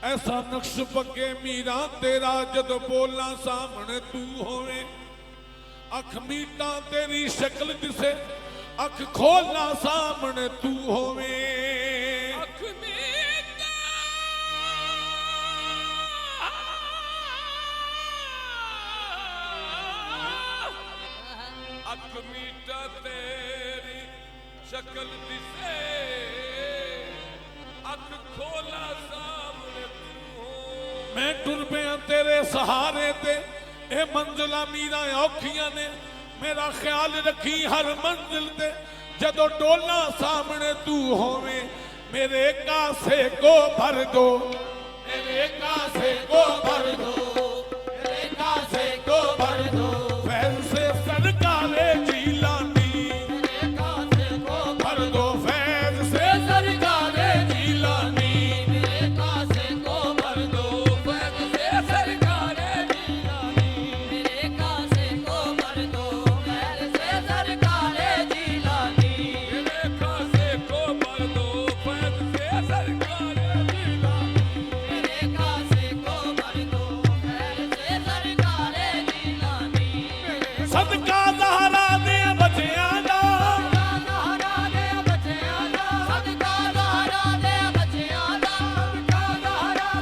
ऐसा नक्श पके मीरा तेरा जद बोला सामने तू होवे, अख मीटा तेरी शक्ल दिसे, अख खोलना सामने तू होवे। अख मीटा अख मीटा तेरी शक्ल दिसे, अख खोला सामने तू हो। मैं टुर पिया तेरे सहारे ते, ए मंजिला मीरा औखियां ने, मेरा ख्याल रखी हर मंजिल ते, जदों डोला सामने तू होवे। मेरे कासे को भर दो, मेरे कासे को भर दो, मेरे कासे को भर दो, फैल से सरकारे जीलानी, मेरे कासे को भर दो, फैल से सरकारे जीलानी, मेरे कासे को भर दो, फैल से सरकारे जीलानी, मेरे कासे को भर दो, फैल से सरकारे जीलानी, मेरे कासे को भर दो, फैल से सरकारे जीलानी, मेरे कासे को भर दो, फैल से सरकारे जीलानी, सदका ज़हरा दे बच्चियां दा, सदका दे बच्चियां दा, सदका दे बच्चियां दा, सदका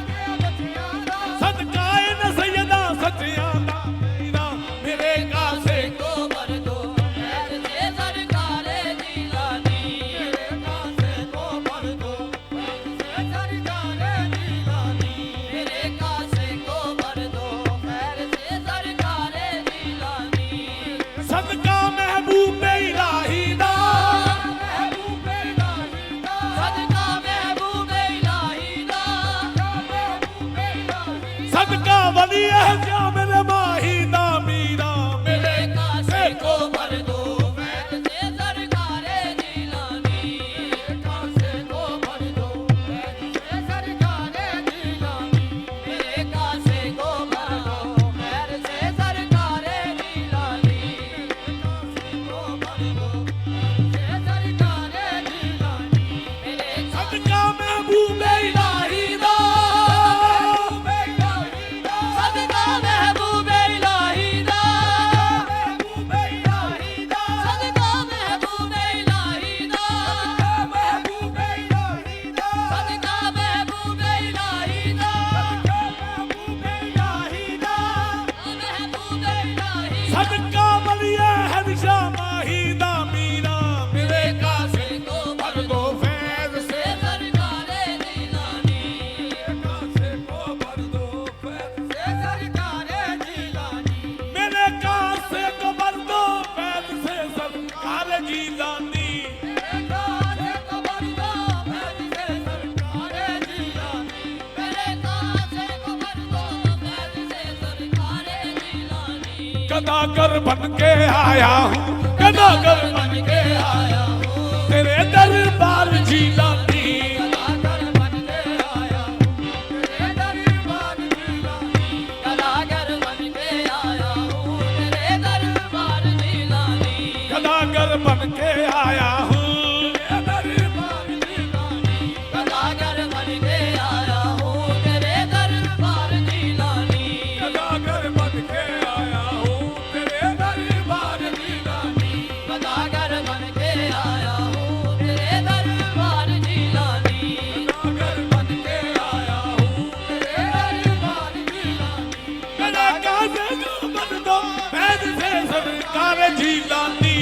दे बच्चियां दा, सदका इन सैयदा सच्चियां दा, मेरे कासे को भर दो, फैल से सरकारे जीलानी, मेरे कासे को भर दो, फैल से सरकारे जीलानी, मेरे कासे को भर दो, फैल से सरकारे जीलानी, सदका महबूब इलाही दा, महबूब इलाही दा, सदका महबूब इलाही दा, महबूब इलाही, सदका वली है मेरे माही दा मीरा, मेरे मेरे कासे को भर दो, फैल से सरकारे जीलानी, मेरे कासे को भर दो, फैल से सरकारे जीलानी, मेरे कासे को भर दो, फैल से सरकारे जीलानी, मेरे कासे को भर दो, फैल से सरकारे जीलानी, मेरे सदका महबूब इलाही दा, सदका महबूब इलाही दा, महबूब इलाही दा, सदका महबूब इलाही दा, महबूब इलाही दा, सदका महबूब इलाही दा, महबूब इलाही दा, महबूब इलाही, सदका वली है दिशा माही दा मीरा, मेरे कासे को भर दो, फैज से से सरकारे जीलानी, कासे को भर दो, फैज से सरकारे जीलानी, मेरे कासे को भर दो, फैज से सरकार जीलानी, मेरे कासे को भर दो, फैल से सरकारे जीलानी, मेरे कासे को भर दो, फैल से सरकारे जीलानी, कदागर बन के आया हूँ, कदागर बन के आया हूँ, तेरे दरबार जीलानी, कलाकार बन के आया हूँ, तेरे दरबार जीलानी, कलाकार बन के आया हूँ, तेरे दरबार जीलानी, कदागर बन के आया हूँ, तेरे दरबार जीलानी, कलाकार बन के आया हूँ, तेरे दरबार जीलानी, कदागर बन के आया हूँ, तेरे दरबार जीलानी, कलाकार बन के आया हूँ, तेरे दरबार जीलानी, कदागर बन के आया हूँ, तेरे दरबार जीलानी, मेरा कासे को भर दो, फैज से सरकार जीलानी,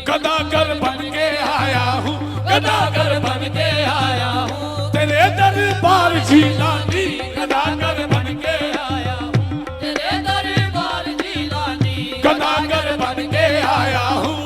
कदागर बन के आया हूँ, कदागर बन के आया हूँ, तेरे दरबार जीलानी, कदागर बन के आया हूँ, तेरे दरबार जीलानी, कदागर बन के आया हूँ,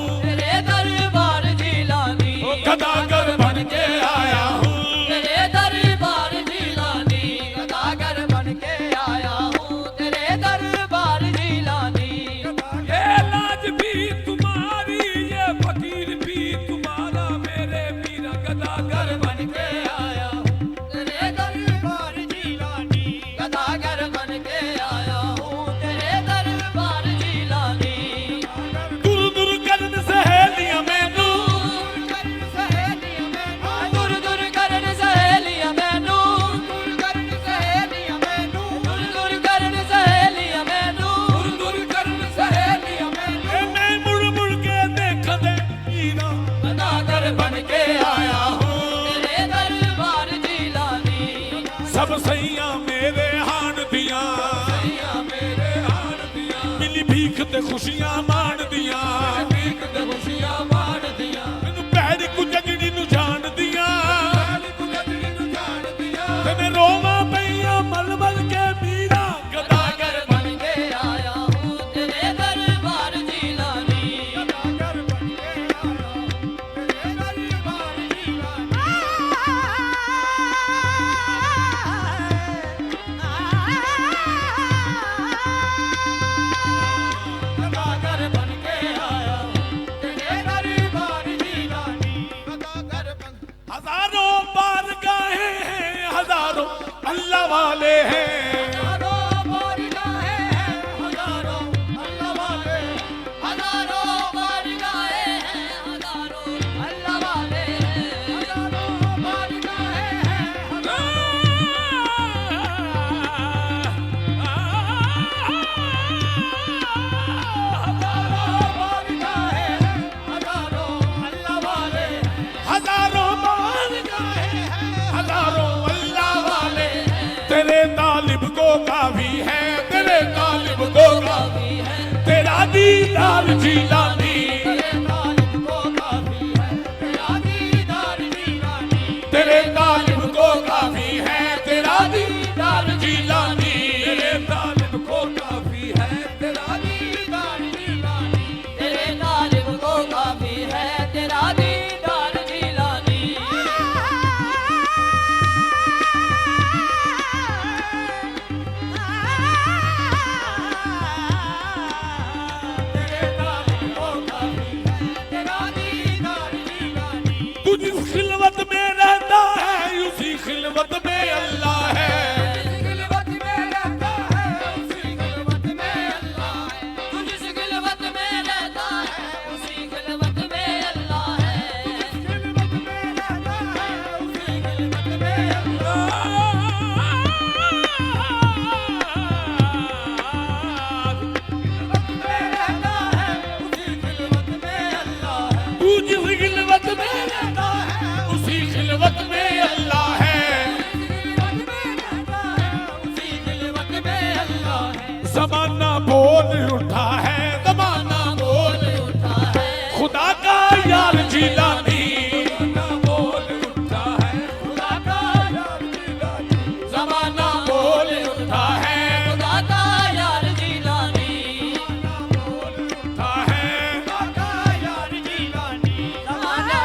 सैया मेरे हान दिया मिली भीख ते खुशियां मान दिया मैनू पैर कु जगड़ी नू जान दिया ते मैं रोवा पईया मल मल के मीरा गदागर बन के आया हूँ तेरे दरबार जिलानी गदागर बन के आया तेरे दरबार जिलानी गदागर बन के आया हूँ तेरे दरबार जिलानी गदागर बन हजारों बारगाहें हैं हजारों अल्लाह वाले हैं हजारों बारगाहें हैं हजारों अल्लाह वाले हजारों बारगाहें हैं हजारों अल्लाह वाले हजारों बारगाहें हैं हजारों बारगाहें हैं हजारों अल्लाह वाले तेरे तालिब को काफी है तेरे तालिब को काफी तेरा दीदार जिलानी तेरे तालिब को काफी है तेरा दीदार जिलानी तेरे तालिब को काफी है तेरा दीदार जिलानी तेरे तालिब को काफी है तेरा दीदार जिलानी तेरे तालिब को काफी है तेरा दीदार जिलानी तू जिस खिलवत में रहता है उसी खिलवत में अल्लाह है जिस खिलवत में रहता है उसी खिलवत में अल्लाह है तू जिस खिलवत में रहता है उसी खिलवत में अल्लाह है जिस खिलवत में रहता है उसी खिलवत में अल्लाह तू जिस खिलवत में रहता है उसी खिलवत में अल्लाह है ज़माना बोल उठा है ज़माना बोल उठा है खुदा का यार जिलानी खुदा का यार जिलानी ज़माना बोल उठा है खुदा का यार जिलानी उठा है खुदा का यार जिलानी ज़माना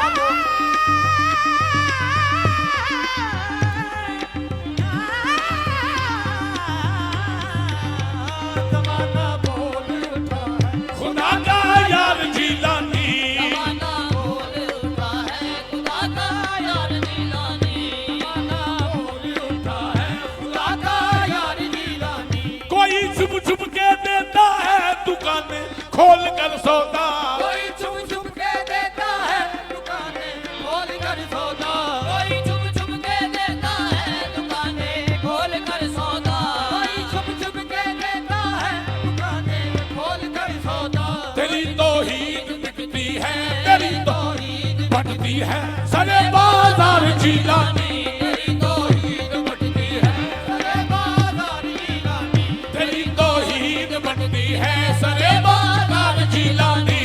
ज़माना बोल उठा है खुदा का यार जिलानी ज़माना बोल उठा है खुदा का यार जिलानी ज़माना बोल उठा है खुदा का यार जिलानी कोई छुप छुप के देता है दुकानें खोल कर सौदा कोई छुप छुप के देता है दुकानें खोल कर सौदा कोई छुप छुप के देता है दुकानें खोल कर सौदा कोई छुप छुप के देता है दुकानें खोल कर सौदा तेरी तौहीद बिकती है तेरी तौहीद बटती है सरे बाजार जिलानी तेरी तौहीद बटती है सरे बाजार जिलानी तेरी तौहीद बटती है सरे बाजार जिलानी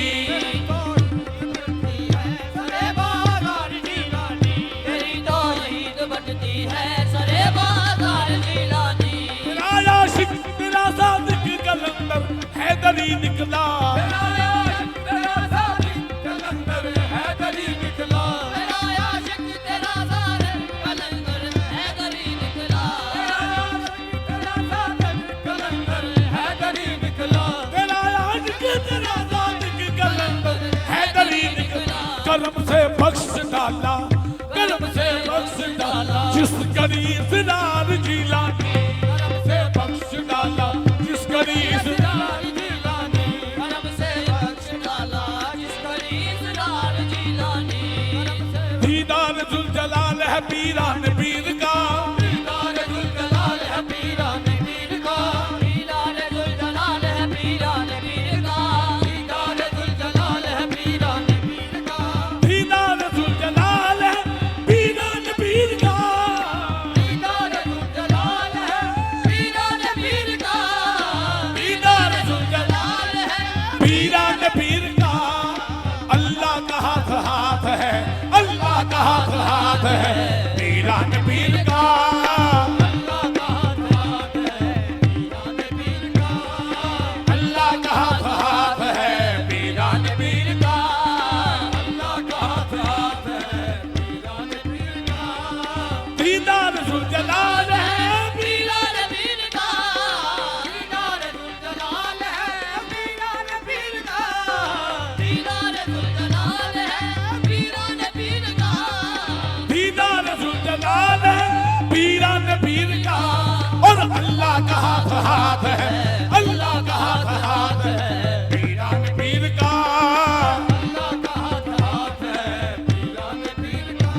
सरे बाजार जिलानी तेरी तौहीद बटती है सरे बाजार जिलानी तेरा आशिक तेरा सादिक कलंदर हैदरी निकला तेरा साथी कलंदर हैदरी निकला तेरा आशिक तेरा साथी कलंदर हैदरी निकला तेरा साथी कलंदर हैदरी निकला तेरा आशिक तेरा सादिक कलंदर हैदरी निकला करम से बख्श डाला करम से बख्श डाला जिस करी सिरार जिलानी करम से बख्श डाला जिस करी सिरार जिलानी करम से बख्श डाला जिस करीब सिरार जिलानी करम से दीदार जुल जलाल है पीरान पीर का दीदार जुल जलाल है पीरान पीर का दीदार जुल जलाल है पीरान पीर का दीदार जुल जलाल है पीरान पीर का दीदार जुल जलाल है पीरान पीर का दीदार जुल जलाल है पीरान पीर का, अल्लाह का हाथ है पीरान पीर का, अल्लाह का हाथ है पीरान पीर का, अल्लाह का हाथ है पीरान पीर का, दीदार जुलजलाल है पीरान पीर का, दीदार जुलजलाल है पीरान पीर का, दीदार जुलजलाल है पीरान पीर का, दीदार जुलजलाल है पीरान पीर का, और अल्लाह का हाथ है, अल्लाह का हाथ है पीरान पीर का, अल्लाह का हाथ है पीरान पीर का,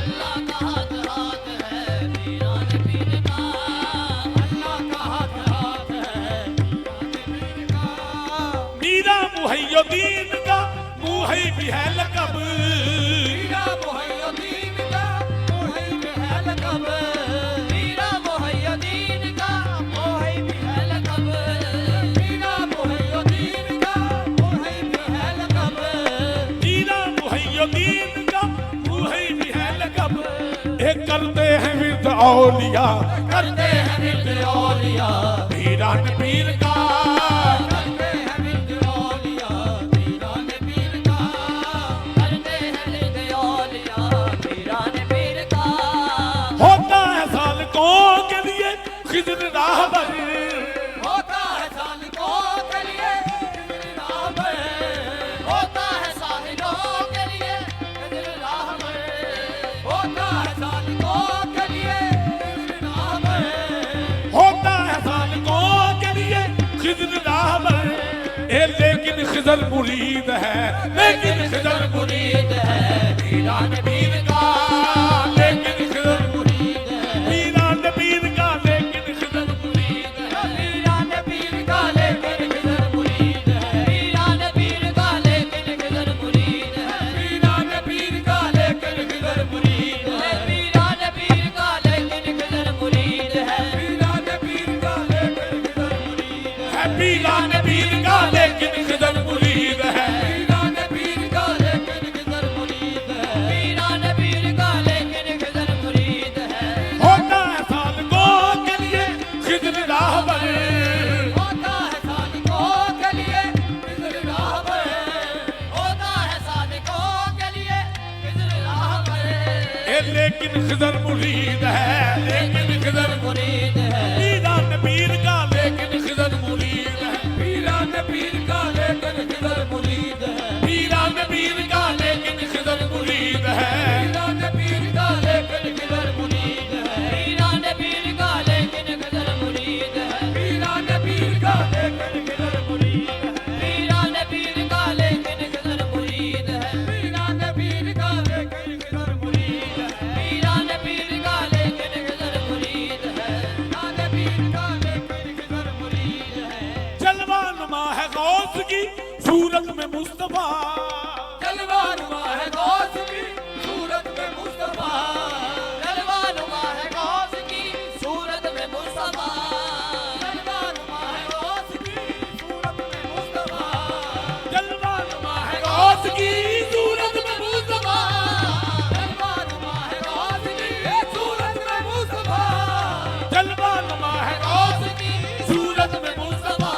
अल्लाह का हाथ है पीरान पीर का, अल्लाह का हाथ है पीरान पीर का, मीरा मुहैय्यदीन का मुहै भी है लकब, मीरा मुहैय्यदीन का मोहे भी है लक़ब, मीरा मुहैय्यदीन का मोहे भी है लक़ब, मीरा मुहैय्यदीन का मोहे भी है लक़ब, मीरा मुहैय्यदीन का मुहै भी है लकब, एक करते हैं विरद औलिया, करते हैं विरद औलिया, पीरान पीर का, करते हैं विरद औलिया पीरान पीर का, करते हैं विरद औलिया पीरान पीर का, होता है सालकों के लिए खिज़्र राहबर, होता है सालिकों के लिए खिज़्र राहबर, होता है सालिकों के लिए खिज़्र राहबर, होता है सालिकों के लिए खिज़्र राहबर, होता है सालकों के लिए खिज़्र राहबर, लेकिन खिज़्र मुरीद है, लेकिन खिज़्र मुरीद है पीरान पीर का, लेकिन खिज़्र मुरीद है, पीरान पीर का, लेकिन खिज़्र मुरीद है, पीरान पीर का लेकिन खिज़्र मुरीद है, पीरान पीर का लेकिन खिज़्र मुरीद है, पीरान पीर का लेकिन खिज़्र मुरीद है, पीरान पीर का लेकिन खिज़्र मुरीद है, पीरान पीर का लेकिन खिज़्र मुरीद है, है, पीरान पीर का लेकिन खिज़्र मुरीद है, पीरान पीर का लेकिन खिज़्र मुरीद है, पीरान पीर का लेकिन खिज़्र मुरीद है, होता है सालकों के लिए खिज़्र राहबर, होता है सालिकों के लिए खिज़्र राहबर, होता है सालिकों के लिए खिज़्र राहबर, लेकिन खिज़्र मुरीद है, लेकिन खिज़्र मुरीद है, पीरान पीर का, लेकिन खिज़्र मुरीद है, पीरान पीर का लेकिन खिज़्र मुरीद है, पीरान पीर का, लेकिन खिज़्र मुरीद है, पीरान पीर का लेकिन खिज़्र मुरीद है, पीरान पीर का लेकिन खिज़्र मुरीद है, पीरान पीर का लेकिन खिज़्र मुरीद है, पीरान पीर का लेकिन खिज़्र मुरीद है, पीरान पीर का लेकिन खिज़्र मुरीद है, पीरान पीर का लेकिन खिज़्र मुरीद है, पीरान पीर का लेकिन खिज़्र मुरीद है, जलवा नुमा है गौस की सूरत में मुस्तफा, जलवा नुमा है गौस की सूरत में मुस्तफा, जलवा नुमा है गौस की सूरत में मुस्तफा, जलवा नुमा है गौस की सूरत में मुस्तफा, जलवा नुमा है गौस की सूरत में मुस्तफा, जलवा नुमा है गौस की सूरत में मुस्तफा, जलवा नुमा है गौस की सूरत में मुस्तफा,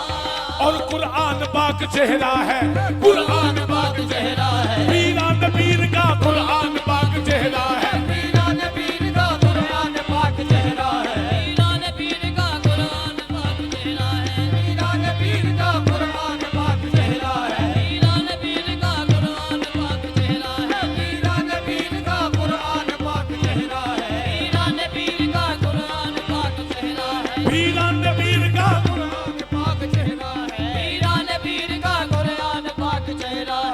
और कुरान पाक चेहरा है, कुरान पाक चेहरा है, पीरान पीर का कुरान पाक चेहरा है, पीरान पीर का कुरान पाक चेहरा है, पीरान पीर का कुरान पाक चेहरा है, पीरान पीर का कुरान पाक चेहरा है, पीरान पीर का कुरान पाक चेहरा है, पीरान पीर का कुरान पाक चेहरा है, पीरान पीर का कुरान पाक चेहरा है, पीरान पीर का कुरान पाक चेहरा है, पीरान पीर का कुरान पाक चेहरा है, पीरान पीर का कुरान पाक चेहरा है,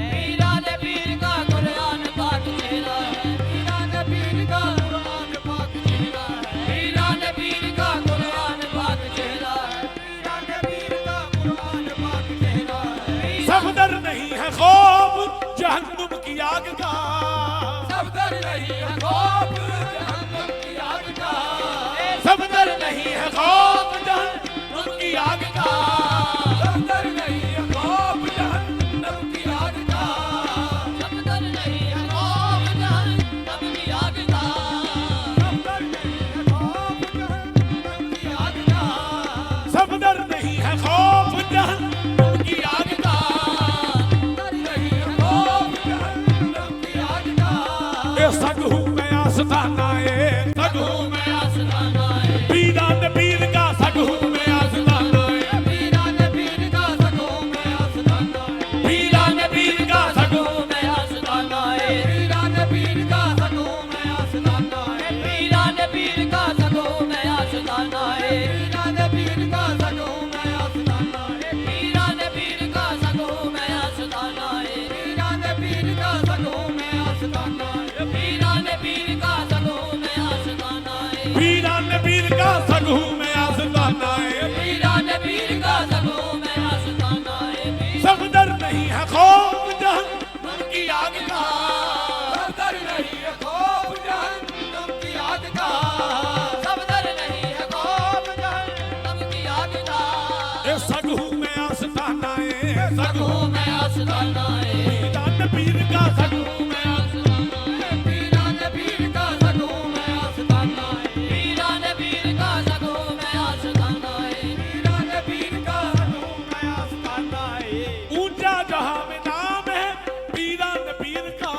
पीरान पीर का कुरान पाक चेहरा है, पीरान पीर का कुरान पाक चेहरा है, पीरान पीर का कुरान पाक चेहरा है, पीरान पीर का कुरान पाक चेहरा है, सब डर नहीं है खौफ जहन्नुम की आग का, सब डर नहीं है खौफ जहन्नम की आग का, सब डर नहीं है खौफ जहन्नुम की आग का, सब डर नहीं है खौफ जहन्नम की आग का, सफदर नहीं है खौफ जहन्नम की आग का, नहीं है खौफ जहन्नम की आग का। ए सग हूँ मैं आस्ताना ए सग हूँ मैं आस्ताना है पीरान पीर का सग हूँ मैं आस्ताना ए पीरान पीर का सग हूँ मैं आस्ताना है पीरान पीर का सग हूँ मैं आस्ताना है पीरान पीर का सग हूँ मैं आस्ताना है पीरान पीर का सग हूँ मैं आस्ताना है पीरान पीर का सग हूँ मैं आस्ताना है पीरान पीर का सग हूँ मैं आस्ताना है पीरान पीर का सग हूँ मैं आस्ताना है पीरान पीर का सग हूँ मैं आस्ताना है पीरान पीर का सग हूँ मैं आस्ताना ए पीरान पीर का सग हूँ मैं आस्ताना है सफदर नहीं है खौफ जहन्नम की आग का, सफदर नहीं है खौफ जहन्नम की आग का, सफदर नहीं है खौफ जहन्नम की आग का। ए सग हूँ मैं आस्ताना ए सग हूँ हूँ मैं आस्ताना है पीरान पीर का सग हूँ मैं पीरान पीर का सग हूँ मैं आस्ताना है पीरान पीर का सग हूँ मैं आस्ताना है पीरान पीर का सग हूँ मैं आस्ताना है। ऊंचा जहां में नाम है पीरान पीर का,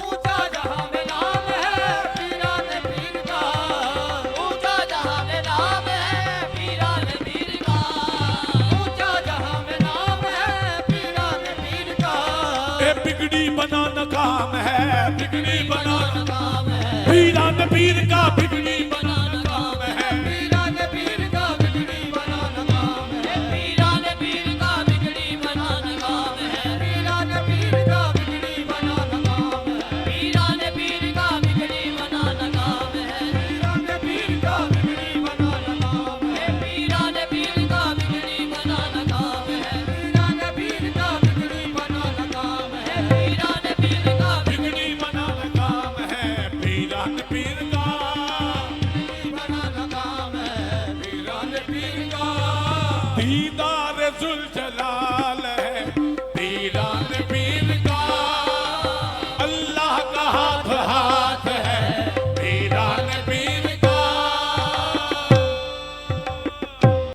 ऊंचा जहां में नाम है पीरान पीर का, ऊंचा जहां में नाम है पीरान पीर का, ऊंचा जहां में नाम है पीरान पीर का। ए बिगड़ी बनाना काम है बिगड़ी बनाना काम है पीरान पीर का बिगड़ी बनाना काम है पीरान पीर का बिगड़ी बनाना काम है पीरान पीर का बिगड़ी बनाना काम है पीरान पीर का बिगड़ी बनाना काम है पीरान पीर का बिगड़ी बनाना काम है पीरान पीर का बिगड़ी बनाना काम है पीरान पीर का बिगड़ी बनाना काम है पीरान पीर का बिगड़ी बनाना काम है पीरान पीर का बिगड़ी बनाना काम है पीरान पीर का बनाना काम है पीरान पीर का दीदार जुल जलाल है